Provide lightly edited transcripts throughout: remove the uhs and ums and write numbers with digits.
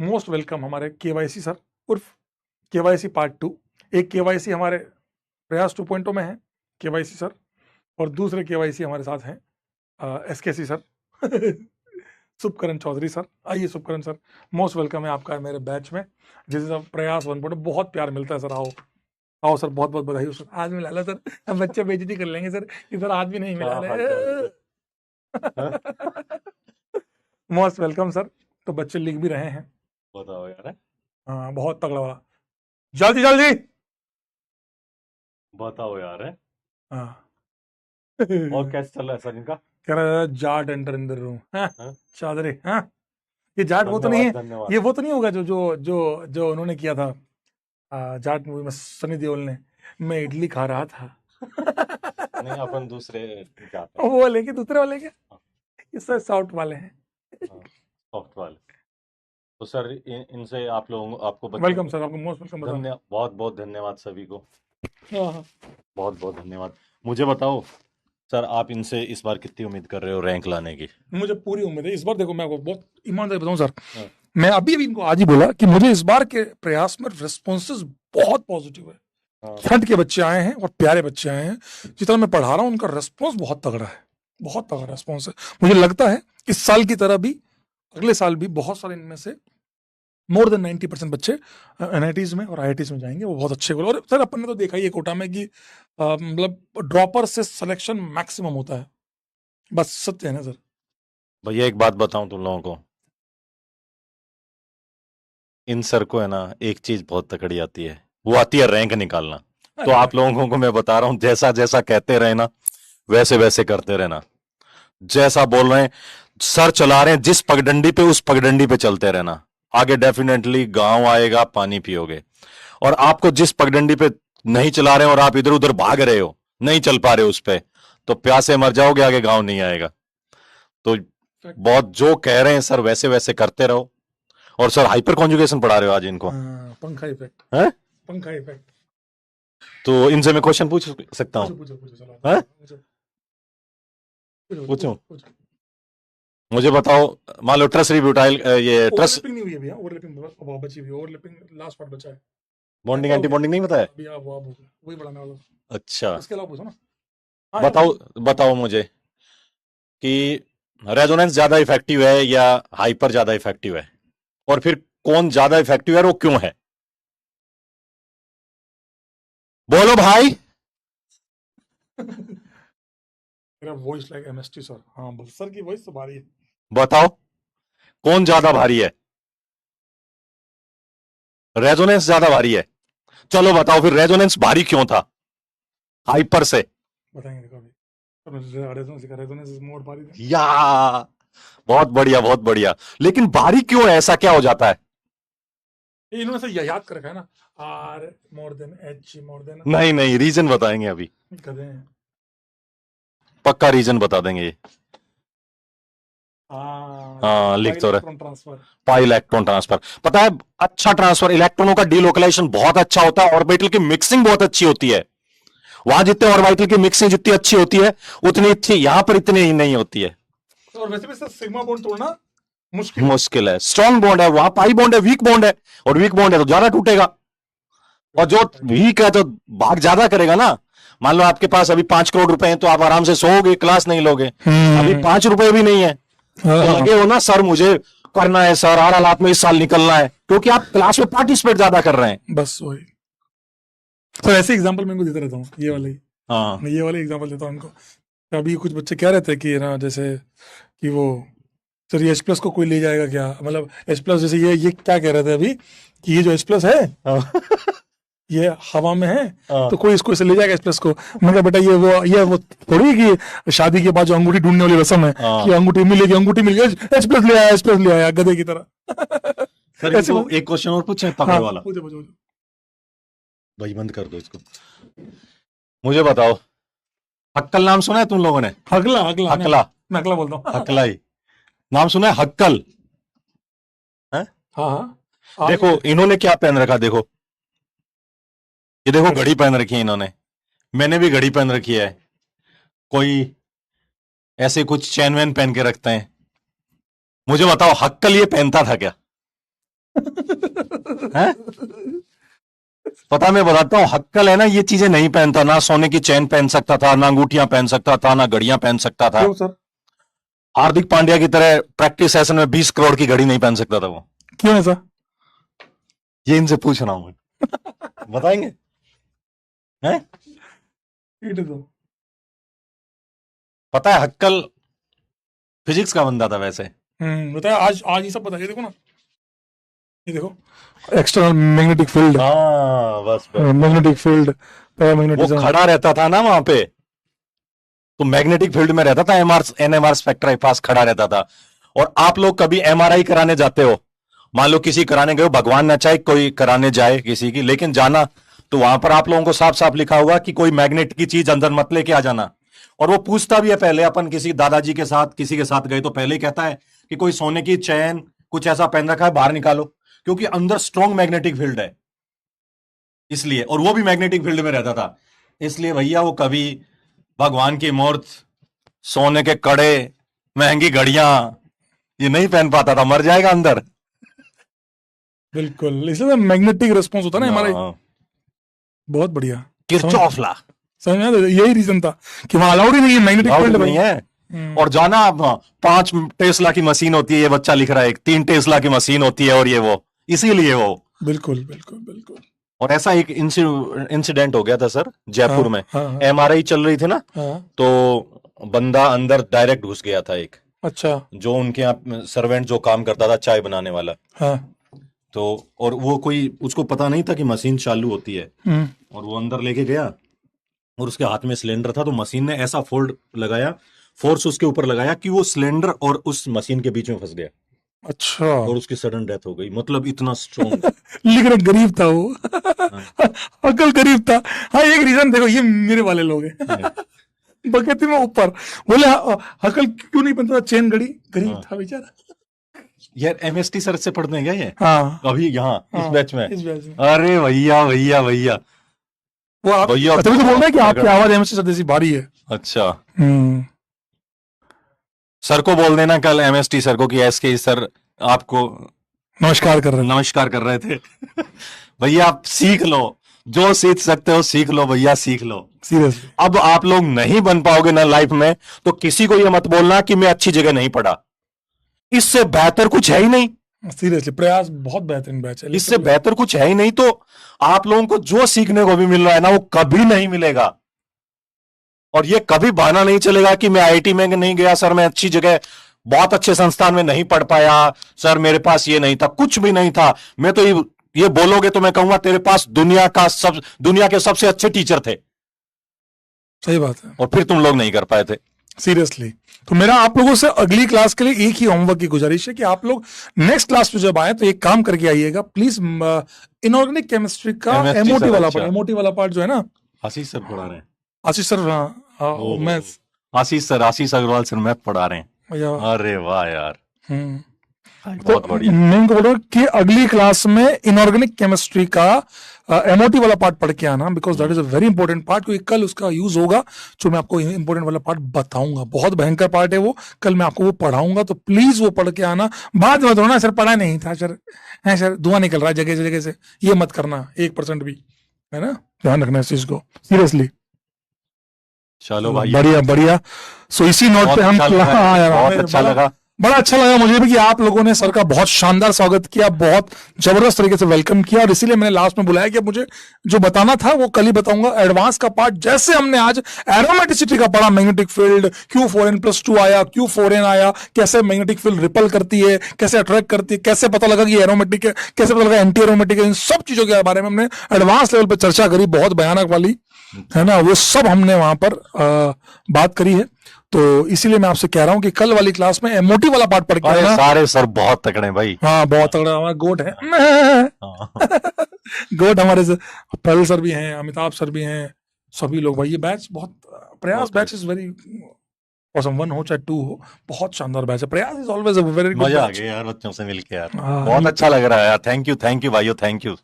Most welcome हमारे KYC sir उर्फ KYC part 2। एक केवाईसी हमारे प्रयास 2.0 में है केवाईसी सर, और दूसरे केवाईसी हमारे साथ हैं एसकेसी सर सुभकरण चौधरी सर। आइए सुभकरण सर, मोस्ट वेलकम है आपका मेरे बैच में, जिससे प्रयास 1.0 बहुत प्यार मिलता है सर। आओ आओ सर, बहुत बहुत बधाई हो सर। आज मिला लो सर, हम बच्चे बेइज्जती कर लेंगे सर, इधर आज भी नहीं मिला रहे। Most welcome sir. तो बच्चे लिख भी रहे हैं। बताओ यार, हाँ बहुत तगड़ा वाला, जल्दी जल्दी बताओ यार। हाँ और कैसे चल रहा है सर इनका? कह रहा है Jat enter in the room. हाँ? चादरे हाँ, ये जाट वो तो नहीं धन्यवाद है, धन्यवाद। ये वो तो नहीं होगा जो जो जो जो उन्होंने किया था जाट मूवी में सनी देओल ने, मैं इडली खा रहा था। नहीं, अपन दूसरे जाते हैं। वो वाले के दूसरे वाले के, हाँ। ये सर साउथ वाले हैं। सॉफ्ट वाले। तो सर इनसे आप लोगों आपको वेलकम सर, आपको मोस्ट वेलकम। बताओ। बहुत बहुत धन्यवाद सभी को, हाँ बहुत बहुत धन्यवाद। मुझे बताओ सर, आप इनसे इस बार कितनी उम्मीद कर रहे हो रैंक लाने की? मुझे पूरी उम्मीद है इस बार। देखो मैं आपको बहुत ईमानदारी बताऊं सर, हाँ। मैं अभी अभी इनको आज ही बोला कि मुझे इस बार के प्रयास में रिस्पॉन्सेज बहुत पॉजिटिव है। हाँ। फ्रंट के बच्चे आए हैं और प्यारे बच्चे आए हैं। जितना मैं पढ़ा रहा हूँ उनका रिस्पॉन्स बहुत तगड़ा है, बहुत तगड़ा रिस्पॉन्स है। मुझे लगता है इस साल की तरह भी अगले साल भी बहुत सारे इनमें से मोर देन 90% बच्चे एनआईटीज में और आईआईटीज में जाएंगे, वो बहुत अच्छे। और सर अपन ने तो देखा ही है कोटा में कि मतलब ड्रॉपर से सिलेक्शन मैक्सिमम होता है, बस सत्य है ना सर। भैया एक बात बताऊं तुम लोगों को, इन सर को है ना एक चीज बहुत तकड़ी आती है, वो आती है रैंक निकालना। तो आप लोगों को मैं बता रहा हूं, जैसा जैसा कहते रहे ना वैसे वैसे करते रहना। जैसा बोल रहे हैं सर चला रहे हैं जिस पगडंडी पे, उस पगडंडी पे चलते रहना। आगे डेफिनेटली गांव आएगा, पानी पियोगे। और आपको जिस पगडंडी पे नहीं चला रहे हैं और आप इधर उधर भाग रहे हो, नहीं चल पा रहे हो उस पे, तो प्यासे मर जाओगे, आगे गांव नहीं आएगा। तो बहुत जो कह रहे हैं सर वैसे वैसे करते रहो। और सर हाइपर कॉन्जुगेशन पढ़ा रहे हो आज इनको? पंखा इफेक्ट है? पंखा इफेक्ट। तो इनसे मैं क्वेश्चन पूछ सकता हूँ? पूछो पूछो चलो, हैं? पूछूं? मुझे बताओ, मान लो ट्रस रिब्यूटाइल, ये ट्रस ओवरलैपिंग नहीं हुई अभी। ओवरलैपिंग बची हुई है, ओवरलैपिंग लास्ट पार्ट बचा है। बॉन्डिंग एंटी बॉन्डिंग नहीं बताया? अभी आप वही बढ़ाने वाला। अच्छा इसके अलावा पूछो ना। बताओ, बताओ मुझे कि रेजोनेंस ज्यादा इफेक्टिव है या हाइपर ज्यादा इफेक्टिव है, और फिर कौन ज्यादा इफेक्टिव है और वो क्यों है? बोलो भाई। मेरा वॉइस लाइक एमएसटी सर। हाँ सर की वॉइस तो भारी है। बताओ कौन ज्यादा भारी है? रेजोनेंस ज्यादा भारी है। चलो बताओ फिर रेजोनेंस भारी क्यों था हाइपर से? बताएंगे देखो अभी। रेजोनेंस इज मोर भारी था। या बहुत बढ़िया, बहुत बढ़िया। लेकिन भारी क्यों है, ऐसा क्या हो जाता है? इन्होंने से याद कर रखा है ना, आर मोर देन एच मोर देन। नहीं नहीं, रीजन बताएंगे अभी, कहते हैं पक्का रीजन बता देंगे ये। हाँ लिख तो रहे, ट्रांसफर। Pi electron transfer. पता है, अच्छा ट्रांसफर, इलेक्ट्रॉनों का डीलोकलाइजेशन बहुत अच्छा होता है, ऑर्बिटल की मिक्सिंग बहुत अच्छी होती है। वहां जितने ऑर्बिटल की मिक्सिंग जितनी अच्छी होती है, उतनी अच्छी यहां पर इतनी ही नहीं होती है। और वैसे भी सर सिग्मा बॉन्ड तोड़ना मुश्किल है। स्ट्रॉन्ग बॉन्ड है, वहां पाई बॉन्ड है, वीक बॉन्ड है, और वीक बॉन्ड है तो ज्यादा टूटेगा। और जो वीक है तो भाग ज्यादा करेगा ना। मान लो आपके पास अभी 5 करोड़ रुपए हैं, तो आप आराम से सोओगे, क्लास नहीं लोगे। अभी 5 रुपए भी नहीं है तो लगे हो ना सर मुझे करना है, सर हर हालात में इस साल निकलना है, क्योंकि आप क्लास में पार्टिसिपेट ज्यादा कर रहे हैं। बस वही। तो ऐसे एग्जांपल मैं इनको देता रहता हूँ, ये वाले ही। हाँ मैं ये वाले एग्जांपल देता हूँ इनको। अभी कुछ बच्चे कह रहे थे कि ना, जैसे कि वो सर ये एच प्लस को कोई ले जाएगा क्या, मतलब एच प्लस जैसे ये क्या कह रहे थे अभी कि ये जो एच प्लस है ये हवा में है, तो कोई इसको इसे ले जाएगा एच प्लस को। मैंने कहा बेटा ये वो थोड़ी कि शादी के बाद जो अंगूठी ढूंढने वाली रस्म है कि अंगूठी मिलेगी, अंगूठी मिल गई, एच प्लस ले आया, एच प्लस ले आया, गधे की तरह। सर ऐसे एक क्वेश्चन और पूछे पकड़ वाला। पूछो भाई बंद कर दो इसको। मुझे बताओ, हक्कल नाम सुना है तुम लोगों ने? हकला हकला, मैं हकला बोलता हूँ। हकला ही नाम सुना है, हक्कल? हाँ हाँ। देखो इन्होंने क्या पहन रखा, देखो ये देखो घड़ी पहन रखी है इन्होंने, मैंने भी घड़ी पहन रखी है। कोई ऐसे कुछ चैन वैन पहन के रखते हैं। मुझे बताओ हक्कल ये पहनता था क्या? हैं? पता मैं बताता हूँ, हक्कल है ना, ये चीजें नहीं पहनता, ना सोने की चैन पहन सकता था, ना अंगूठियां पहन सकता था, ना घड़ियां पहन सकता था। क्यों सर? हार्दिक पांड्या की तरह प्रैक्टिस सेशन में 20 करोड़ की घड़ी नहीं पहन सकता था वो। क्यों ऐसा? ये इनसे पूछ रहा हूं मैं। बताएंगे? हैं? ठीक है तो पता है, हक्कल फिजिक्स का बंदा था वैसे। बताया, आज आज ये सब बताइए, देखो ना, ये देखो, एक्सटर्नल मैग्नेटिक फील्ड, हाँ, बस बस। मैग्नेटिक फील्ड, वो पैरामैग्नेटिज्म। खड़ा रहता था ना वहां पे, तो मैग्नेटिक फील्ड में रहता था, एमआर एनएमआर स्पेक्ट्रा के पास खड़ा रहता था। और आप लोग कभी एमआरआई कराने जाते हो, मान लो किसी कराने गए हो, भगवान न चाहे कोई कराने जाए किसी की, लेकिन जाना तो वहां पर आप लोगों को साफ साफ लिखा होगा कि कोई मैग्नेट की चीज अंदर मत लेके आ जाना। और वो पूछता भी है पहले, अपन किसी दादाजी के साथ किसी के साथ गए तो पहले ही कहता है कि कोई सोने की चैन कुछ ऐसा पहन रखा है, बाहर निकालो, क्योंकि अंदर स्ट्रॉन्ग मैग्नेटिक फील्ड है इसलिए। और वो भी मैग्नेटिक फील्ड में रहता था, इसलिए भैया वो कभी भगवान की मूर्त, सोने के कड़े, महंगी घड़ियां ये नहीं पहन पाता था, मर जाएगा अंदर। बिल्कुल, इसलिए मैग्नेटिक रिस्पॉन्स होता है ना हमारे। हाँ, बहुत बढ़िया। किरचॉफ ला। समझ में आया? यही रीजन था कि वहां अलाउड ही नहीं है मैग्नेटिक Doubt फील्ड नहीं भाई। है। और जाना आप, 5 टेस्ला की मशीन होती है, ये बच्चा लिख रहा है, 3 टेस्ला की मशीन होती है, और ये वो इसीलिए वो। बिल्कुल बिल्कुल बिल्कुल। और ऐसा एक इंसिडेंट हो गया था सर जयपुर में। हाँ एमआरआई चल रही थी ना, हाँ। तो बंदा अंदर डायरेक्ट घुस गया था एक, अच्छा। जो उनके यहाँ सर्वेंट जो काम करता था, चाय बनाने वाला। हाँ। तो और वो कोई, उसको पता नहीं था कि मशीन चालू होती है, हम्म। और वो अंदर लेके गया, और उसके हाथ में सिलेंडर था, तो मशीन ने ऐसा फोर्स उसके ऊपर लगाया कि वो सिलेंडर और उस मशीन के बीच में फंस गया, अच्छा। और उसकी सडन डेथ हो गई। मतलब इतना स्ट्रॉन्ग। लेकिन गरीब था वो। हाँ, अकल गरीब था। हाँ, एक रीजन देखो, ये मेरे वाले लोग हैं। बकेती में ऊपर बोले, अकल क्यों नहीं बनता था चेन घड़ी, गरीब हाँ। था बेचारा। यार एमएसटी सर से पढ़ते हैं क्या ये? हाँ अभी यहाँ इस हाँ, बैच में? इस बैच में। अरे भैया भैया भैया वो आप भैया, तभी तो बोल रहे हैं कि आपकी अगर- आवाज एमएससी सर भारी है। अच्छा, हम्म। सर को बोल देना कल, एमएसटी सर को, कि एसके सर आपको नमस्कार कर रहे हैं। नमस्कार कर रहे थे। भैया आप सीख लो, जो सीख सकते हो सीख लो भैया, सीख लो। सीरियसली। अब आप लोग नहीं बन पाओगे ना लाइफ में, तो किसी को ये मत बोलना कि मैं अच्छी जगह नहीं पढ़ा, इससे बेहतर कुछ है ही नहीं। सीरियसली, प्रयास बहुत बेहतरीन बैच है। इससे बेहतर कुछ है ही नहीं। तो आप लोगों को जो सीखने को भी मिल रहा है ना, वो कभी नहीं मिलेगा। और ये कभी बहाना नहीं चलेगा कि मैं आईआईटी में नहीं गया सर, मैं अच्छी जगह बहुत अच्छे संस्थान में नहीं पढ़ पाया सर, मेरे पास ये नहीं था, कुछ भी नहीं था। मैं तो ये बोलोगे तो मैं कहूंगा तेरे पास दुनिया के सबसे अच्छे टीचर थे, सही बात है। और फिर तुम लोग नहीं कर पाए थे। सीरियसली। तो मेरा आप लोगों से अगली क्लास के लिए एक ही होमवर्क की गुजारिश है कि आप लोग नेक्स्ट क्लास में जब आए तो एक काम करके आइएगा प्लीज, इनऑर्गेनिक केमिस्ट्री का MST एमओटी सर, वाला अच्छा। पार्ट, एमओटी वाला पार्ट जो है ना, आशीष सर पढ़ा रहे हैं। आशीष सर, ओहो। मैं आशीष अग्रवाल सर मैथ पढ़ा रहे हैं। भैया। अरे वाह यार, तो बहुत बढ़िया। मैं इनको बोल रहा हूँ कि अगली क्लास में इनऑर्गेनिक केमिस्ट्री का एमओटी वाला पार्ट पढ़ के आना, because that is a very important part, क्योंकि कल उसका यूज होगा। जो मैं आपको इंपॉर्टेंट वाला पार्ट बताऊंगा, बहुत भयंकर पार्ट है वो, कल मैं आपको वो पढ़ाऊंगा, तो प्लीज वो पढ़ के आना। बाद में थोड़ा सर पढ़ा नहीं था सर, है सर धुआं निकल रहा है जगह जगह से, ये मत करना 1% भी, है ना, ध्यान रखना इस चीज को सीरियसली। चलो भाई, बढ़िया बढ़िया। सो इसी नोट बहुत पे हम अच्छा लगा, हाँ यार, बहुत हमें अच्छा लगा। बड़ा अच्छा लगा मुझे भी कि आप लोगों ने सर का बहुत शानदार स्वागत किया, बहुत जबरदस्त तरीके से वेलकम किया, और इसीलिए मैंने लास्ट में बुलाया कि मुझे जो बताना था वो कल ही बताऊंगा। एडवांस का पार्ट जैसे हमने आज एरोमेटिसिटी का पढ़ा, मैग्नेटिक फील्ड, Q4n+2 आया, Q4n आया, कैसे मैग्नेटिक फील्ड रिपल करती है, कैसे अट्रैक्ट करती है, कैसे पता लगा कि एरोमेटिक है, कैसे पता लगा एंटी एरोमेटिक है, इन सब चीजों के बारे में हमने एडवांस लेवल पर चर्चा करी, बहुत भयानक वाली, है ना, वो सब हमने वहां पर बात करी है। तो इसीलिए मैं आपसे कह रहा हूं कि कल वाली क्लास में एमओटी वाला पार्ट पढ़ के अरे आना। सारे सर बहुत तगड़े हैं भाई। हाँ, बहुत तगड़ा, हमारा गोट है। हाँ। गोट हमारे से पहल सर भी हैं, अमिताभ सर भी हैं, सभी लोग भाई। ये बैच बहुत, प्रयास बहुत बैच इज वेरी ऑसम, 1 हो चाहे 2 हो, बहुत शानदार बैच है। प्रयास is always a very good मजा आ बैच। गया यार बच्चों से मिलके यार, हाँ, बहुत अच्छा लग रहा है यार। थैंक यू भाइयों, थैंक यू।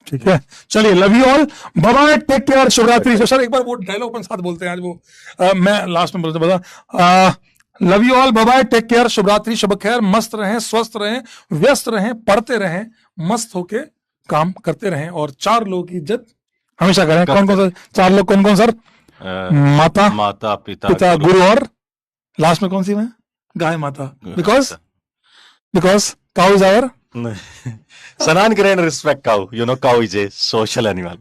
ठीक है, चलिए, love you all, bye bye, take care, Shivratri. Sir एक बार वो डायलॉग अपन साथ बोलते हैं आज, वो मैं लास्ट में बोलते बता, love you all, bye bye, take care, शुभ रात्रि, शुभ खैर, मस्त रहें, स्वस्थ रहें, व्यस्त रहें, पढ़ते रहें, मस्त होके काम करते रहें और 4 लोगों की इज्जत हमेशा करें। कौन कौन सा 4 लोग? कौन कौन सर? माता, माता, पिता, पिता, गुरु और लास्ट में कौन सी में? गाय माता। Because cow is our Sanan Grain respect cow. You know, cow is a social animal.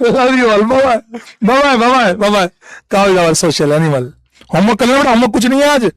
Love you all, bye bye, bye bye, bye bye, bye bye, cow is our social animal. Homework कर लेना बेटा, homework कुछ नहीं है आज।